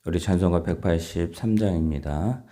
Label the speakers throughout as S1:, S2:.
S1: 우리 찬송가 183장입니다.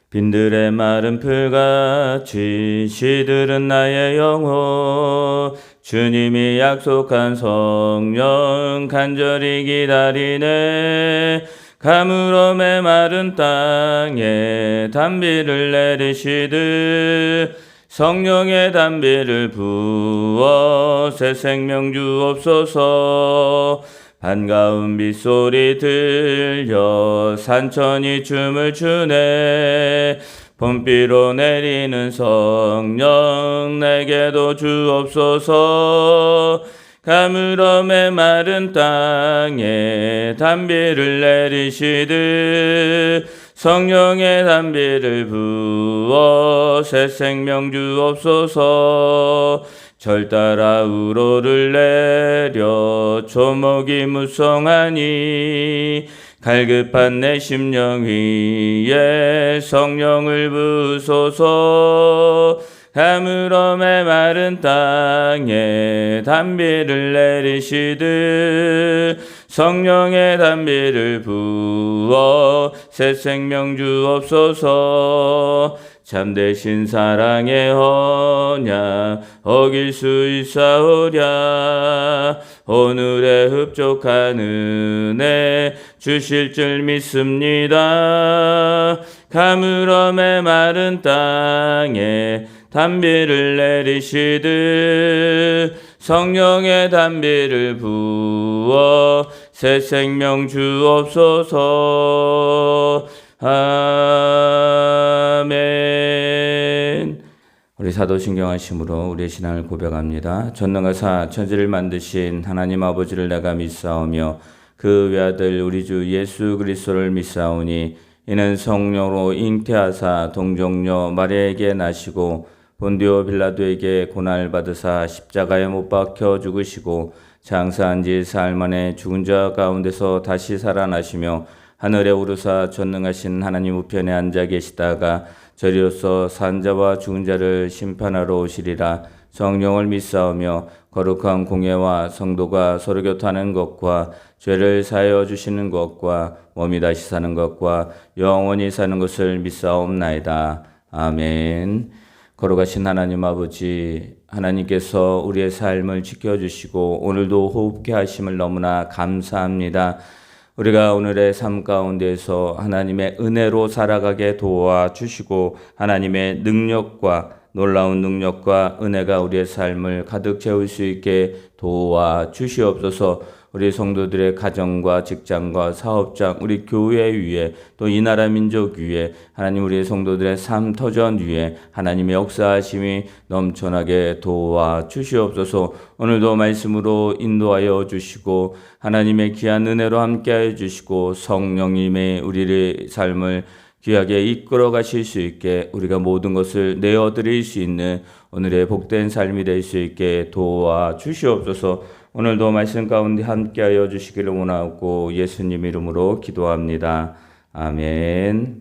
S1: 빈들의 마른 풀같이 시들은 나의 영혼, 주님이 약속한 성령 간절히 기다리네. 가물어 메마른 땅에 단비를 내리시듯 성령의 단비를 부어 새 생명 주옵소서. 반가운 빗소리 들려 산천이 춤을 추네. 봄비로 내리는 성령 내게도 주옵소서. 가물어 메마른 땅에 단비를 내리시듯 성령의 단비를 부어 새 생명 주옵소서. 절 따라 우로를 내려 조목이 무성하니 갈급한 내 심령 위에 성령을 부소서. 가물어 메마른 땅에 단비를 내리시듯 성령의 단비를 부어 새 생명 주옵소서. 참되신 사랑의 언약 어길 수 있사오랴. 오늘의 흡족한 은혜 주실 줄 믿습니다. 가물어 메마른 땅에 단비를 내리시듯 성령의 단비를 부어 새 생명 주옵소서. 아멘. 우리 사도신경 하심으로 우리의 신앙을 고백합니다. 전능하사 천지를 만드신 하나님 아버지를 내가 믿사오며 그 외아들 우리 주 예수 그리스도를 믿사오니 이는 성령으로 잉태하사 동정녀 마리아에게 나시고 본디오 빌라도에게 고난을 받으사 십자가에 못 박혀 죽으시고 장사한 지 사흘 만에 죽은 자 가운데서 다시 살아나시며 하늘에 오르사 전능하신 하나님 우편에 앉아 계시다가 저리로서 산 자와 죽은 자를 심판하러 오시리라. 성령을 믿사오며 거룩한 공예와 성도가 서로 교통하는 것과 죄를 사하여 주시는 것과 몸이 다시 사는 것과 영원히 사는 것을 믿사옵나이다. 아멘. 거룩하신 하나님 아버지, 하나님께서 우리의 삶을 지켜주시고 오늘도 호흡케 하심을 너무나 감사합니다. 우리가 오늘의 삶 가운데서 하나님의 은혜로 살아가게 도와주시고 하나님의 능력과 놀라운 능력과 은혜가 우리의 삶을 가득 채울 수 있게 도와주시옵소서. 우리 성도들의 가정과 직장과 사업장, 우리 교회 위에 또 이 나라 민족 위에 하나님 우리의 성도들의 삶 터전 위에 하나님의 역사하심이 넘쳐나게 도와주시옵소서. 오늘도 말씀으로 인도하여 주시고 하나님의 귀한 은혜로 함께하여 주시고 성령님의 우리의 삶을 귀하게 이끌어 가실 수 있게 우리가 모든 것을 내어드릴 수 있는 오늘의 복된 삶이 될 수 있게 도와주시옵소서. 오늘도 말씀 가운데 함께하여 주시기를 원하고 예수님 이름으로 기도합니다. 아멘.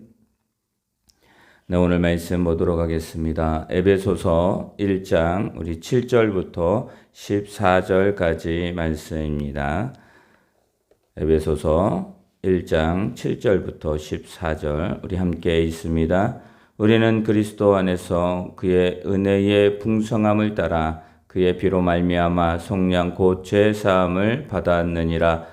S1: 네, 오늘 말씀 보도록 하겠습니다. 에베소서 1장 우리 7절부터 14절까지 말씀입니다. 에베소서 1장 7절부터 14절 우리 함께 있습니다. 우리는 그리스도 안에서 그의 은혜의 풍성함을 따라 그의 피로 말미암아 속량 곧 죄 사함을 받았느니라.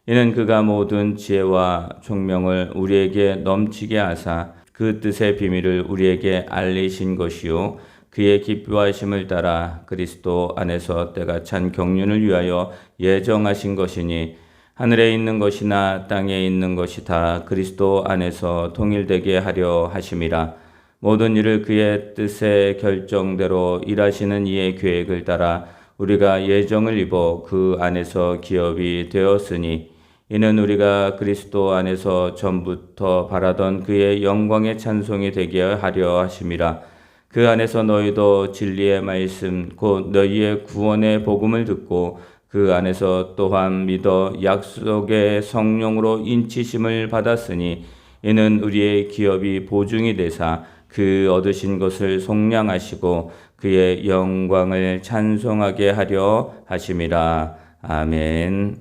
S1: 이는 그가 모든 지혜와 총명을 우리에게 넘치게 하사 그 뜻의 비밀을 우리에게 알리신 것이요 그의 기뻐하심을 따라 그리스도 안에서 때가 찬 경륜을 위하여 예정하신 것이니 하늘에 있는 것이나 땅에 있는 것이 다 그리스도 안에서 통일되게 하려 하심이라. 모든 일을 그의 뜻의 결정대로 일하시는 이의 계획을 따라 우리가 예정을 입어 그 안에서 기업이 되었으니 이는 우리가 그리스도 안에서 전부터 바라던 그의 영광의 찬송이 되게 하려 하심이라. 그 안에서 너희도 진리의 말씀 곧 너희의 구원의 복음을 듣고 그 안에서 또한 믿어 약속의 성령으로 인치심을 받았으니 이는 우리의 기업이 보증이 되사 그 얻으신 것을 속량하시고 그의 영광을 찬송하게 하려 하심이라. 아멘.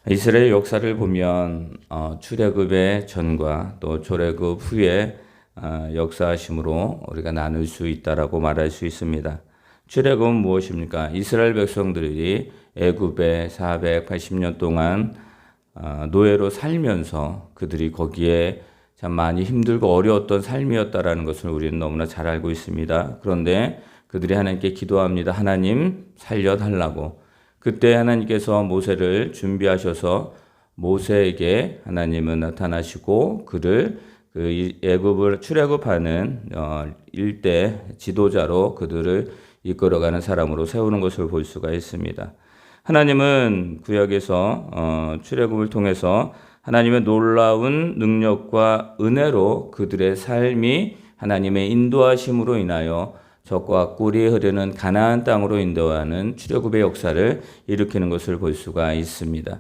S1: 이스라엘 역사를 보면 출애굽의 전과 또 출애굽 후에 역사하심으로 우리가 나눌 수 있다라고 말할 수 있습니다. 출애굽은 무엇입니까? 이스라엘 백성들이 애굽에 480년 동안 노예로 살면서 그들이 거기에 참 많이 힘들고 어려웠던 삶이었다라는 것을 우리는 너무나 잘 알고 있습니다. 그런데 그들이 하나님께 기도합니다. 하나님 살려달라고. 그때 하나님께서 모세를 준비하셔서 모세에게 하나님은 나타나시고 그를 그 애굽을 출애굽하는 일대 지도자로 그들을 이끌어가는 사람으로 세우는 것을 볼 수가 있습니다. 하나님은 구약에서 출애굽을 통해서 하나님의 놀라운 능력과 은혜로 그들의 삶이 하나님의 인도하심으로 인하여 적과 꿀이 흐르는 가나안 땅으로 인도하는 출애굽의 역사를 일으키는 것을 볼 수가 있습니다.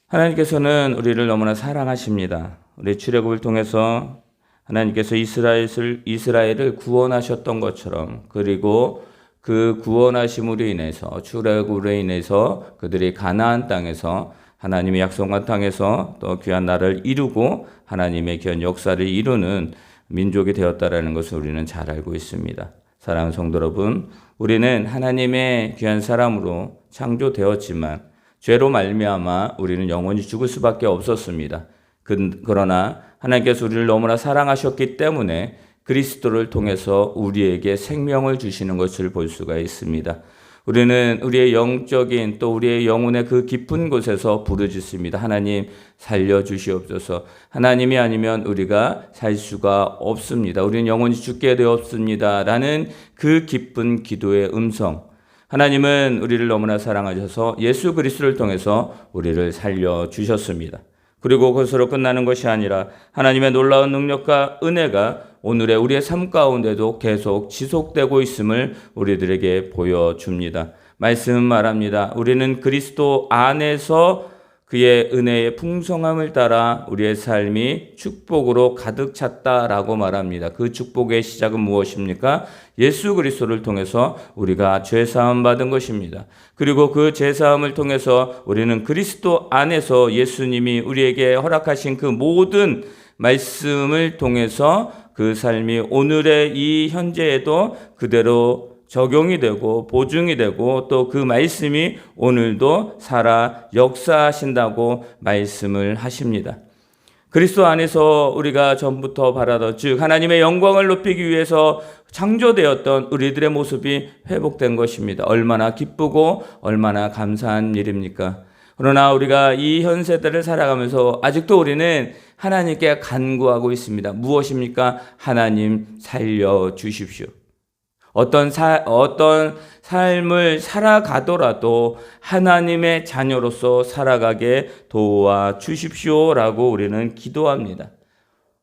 S1: 하나님께서는 우리를 너무나 사랑하십니다. 우리 출애굽을 통해서 하나님께서 이스라엘을 구원하셨던 것처럼 그리고 그 구원하심으로 인해서 출애굽으로 인해서 그들이 가나안 땅에서 하나님의 약속한 땅에서 또 귀한 나라를 이루고 하나님의 귀한 역사를 이루는 민족이 되었다라는 것을 우리는 잘 알고 있습니다. 사랑하는 성도 여러분, 우리는 하나님의 귀한 사람으로 창조되었지만 죄로 말미암아 우리는 영원히 죽을 수밖에 없었습니다. 그러나 하나님께서 우리를 너무나 사랑하셨기 때문에 그리스도를 통해서 우리에게 생명을 주시는 것을 볼 수가 있습니다. 우리는 우리의 영적인 또 우리의 영혼의 그 깊은 곳에서 부르짖습니다. 하나님 살려주시옵소서. 하나님이 아니면 우리가 살 수가 없습니다. 우리는 영원히 죽게 되었습니다. 라는 그 기쁜 기도의 음성. 하나님은 우리를 너무나 사랑하셔서 예수 그리스도를 통해서 우리를 살려주셨습니다. 그리고 그것으로 끝나는 것이 아니라 하나님의 놀라운 능력과 은혜가 오늘의 우리의 삶 가운데도 계속 지속되고 있음을 우리들에게 보여줍니다. 말씀은 말합니다. 우리는 그리스도 안에서 그의 은혜의 풍성함을 따라 우리의 삶이 축복으로 가득 찼다라고 말합니다. 그 축복의 시작은 무엇입니까? 예수 그리스도를 통해서 우리가 죄사함 받은 것입니다. 그리고 그 죄사함을 통해서 우리는 그리스도 안에서 예수님이 우리에게 허락하신 그 모든 말씀을 통해서 그 삶이 오늘의 이 현재에도 그대로 적용이 되고 보증이 되고 또 그 말씀이 오늘도 살아 역사하신다고 말씀을 하십니다. 그리스도 안에서 우리가 전부터 바라던 즉 하나님의 영광을 높이기 위해서 창조되었던 우리들의 모습이 회복된 것입니다. 얼마나 기쁘고 얼마나 감사한 일입니까? 그러나 우리가 이 현 세대를 살아가면서 아직도 우리는 하나님께 간구하고 있습니다. 무엇입니까? 하나님 살려주십시오. 어떤 삶을 살아가더라도 하나님의 자녀로서 살아가게 도와주십시오라고 우리는 기도합니다.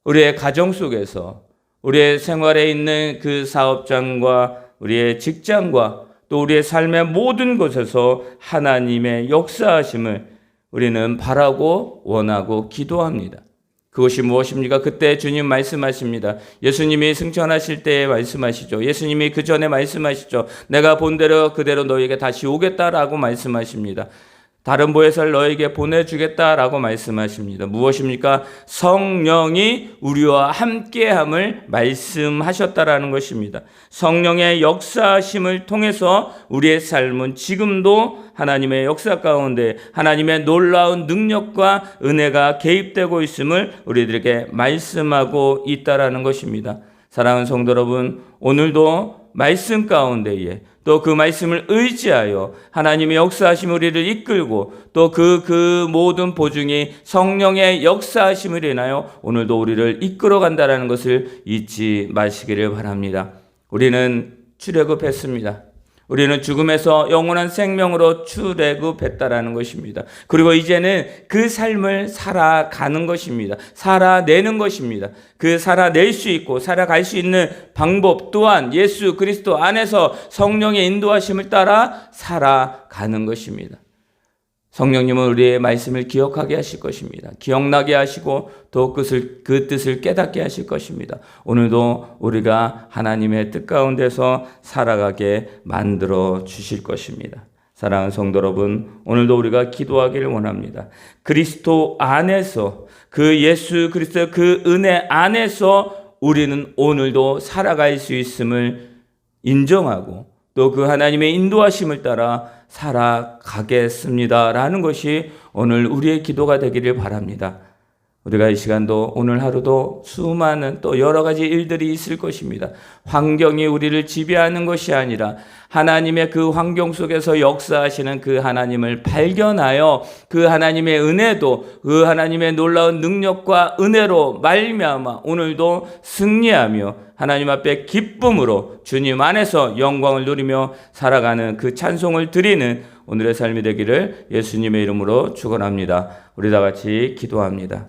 S1: 우리의 가정 속에서 우리의 생활에 있는 그 사업장과 우리의 직장과 또 우리의 삶의 모든 곳에서 하나님의 역사하심을 우리는 바라고 원하고 기도합니다. 그것이 무엇입니까? 그때 주님 말씀하십니다. 예수님이 승천하실 때 말씀하시죠. 예수님이 그 전에 말씀하시죠. 내가 본대로 그대로 너에게 다시 오겠다라고 말씀하십니다. 다른 보혜사를 너에게 보내주겠다라고 말씀하십니다. 무엇입니까? 성령이 우리와 함께함을 말씀하셨다라는 것입니다. 성령의 역사하심을 통해서 우리의 삶은 지금도 하나님의 역사 가운데 하나님의 놀라운 능력과 은혜가 개입되고 있음을 우리들에게 말씀하고 있다라는 것입니다. 사랑하는 성도 여러분, 오늘도 말씀 가운데에 또 그 말씀을 의지하여 하나님의 역사하심 우리를 이끌고 또 그 모든 보증이 성령의 역사하심을 인하여 오늘도 우리를 이끌어 간다는 것을 잊지 마시기를 바랍니다. 우리는 출애굽했습니다. 우리는 죽음에서 영원한 생명으로 출애굽했다라는 것입니다. 그리고 이제는 그 삶을 살아가는 것입니다. 살아내는 것입니다. 그 살아낼 수 있고 살아갈 수 있는 방법 또한 예수 그리스도 안에서 성령의 인도하심을 따라 살아가는 것입니다. 성령님은 우리의 말씀을 기억하게 하실 것입니다. 기억나게 하시고 또 그 뜻을 깨닫게 하실 것입니다. 오늘도 우리가 하나님의 뜻 가운데서 살아가게 만들어 주실 것입니다. 사랑하는 성도 여러분, 오늘도 우리가 기도하기를 원합니다. 그리스도 안에서, 그 예수 그리스도의 그 은혜 안에서 우리는 오늘도 살아갈 수 있음을 인정하고 또 그 하나님의 인도하심을 따라 살아가겠습니다라는 것이 오늘 우리의 기도가 되기를 바랍니다. 우리가 이 시간도 오늘 하루도 수많은 또 여러 가지 일들이 있을 것입니다. 환경이 우리를 지배하는 것이 아니라 하나님의 그 환경 속에서 역사하시는 그 하나님을 발견하여 그 하나님의 은혜도 그 하나님의 놀라운 능력과 은혜로 말미암아 오늘도 승리하며 하나님 앞에 기쁨으로 주님 안에서 영광을 누리며 살아가는 그 찬송을 드리는 오늘의 삶이 되기를 예수님의 이름으로 축원합니다. 우리 다 같이 기도합니다.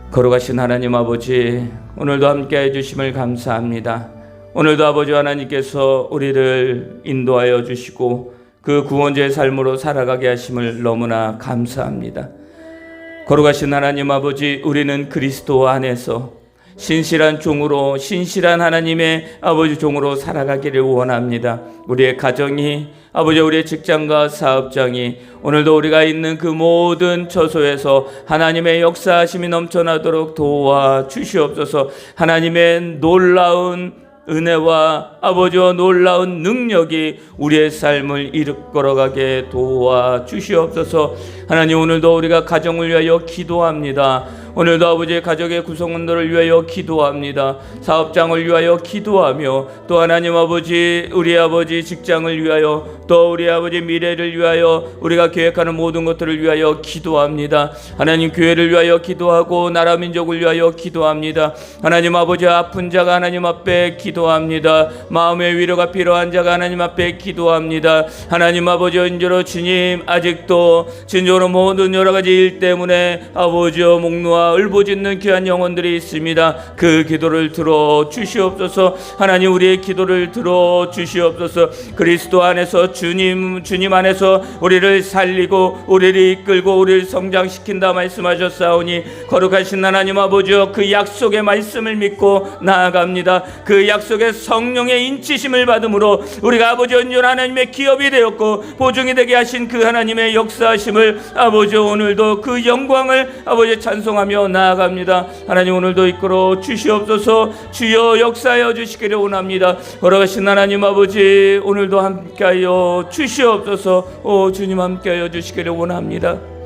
S1: 거룩하신 하나님 아버지, 오늘도 함께해 주심을 감사합니다. 오늘도 아버지 하나님께서 우리를 인도하여 주시고 그 구원자의 삶으로 살아가게 하심을 너무나 감사합니다. 거룩하신 하나님 아버지, 우리는 그리스도 안에서 신실한 종으로, 신실한 하나님의 아버지 종으로 살아가기를 원합니다. 우리의 가정이, 아버지 우리의 직장과 사업장이 오늘도 우리가 있는 그 모든 처소에서 하나님의 역사하심이 넘쳐나도록 도와주시옵소서. 하나님의 놀라운 은혜와 아버지와 놀라운 능력이 우리의 삶을 이끌어가게 도와주시옵소서. 하나님, 오늘도 우리가 가정을 위하여 기도합니다. 오늘도 아버지의 가족의 구성원들을 위하여 기도합니다. 사업장을 위하여 기도하며 또 하나님 아버지, 우리 아버지 직장을 위하여 또 우리 아버지 미래를 위하여 우리가 계획하는 모든 것들을 위하여 기도합니다. 하나님, 교회를 위하여 기도하고 나라 민족을 위하여 기도합니다. 하나님 아버지, 아픈 자가 하나님 앞에 기도합니다. 마음의 위로가 필요한 자가 하나님 앞에 기도합니다. 하나님 아버지, 언제로 주님 아직도 진정으로 모든 여러 가지 일 때문에 아버지여 목놓아 울부짖는 귀한 영혼들이 있습니다. 그 기도를 들어 주시옵소서. 하나님, 우리의 기도를 들어 주시옵소서. 그리스도 안에서 주님 안에서 우리를 살리고 우리를 이끌고 우리를 성장시킨다 말씀하셨사오니 거룩하신 하나님 아버지여, 그 약속의 말씀을 믿고 나아갑니다. 그 약속의 성령의 인치심을 받음으로 우리가 아버지 온전 하나님의 기업이 되었고 보증이 되게 하신 그 하나님의 역사하심을 아버지 오늘도 그 영광을 아버지 찬송하며 나아갑니다. 하나님, 오늘도 이끌어 주시옵소서. 주여 역사하여 주시기를 원합니다. 거룩하신 하나님 아버지, 오늘도 함께하여 주시옵소서. 오 주님, 함께하여 주시기를 원합니다.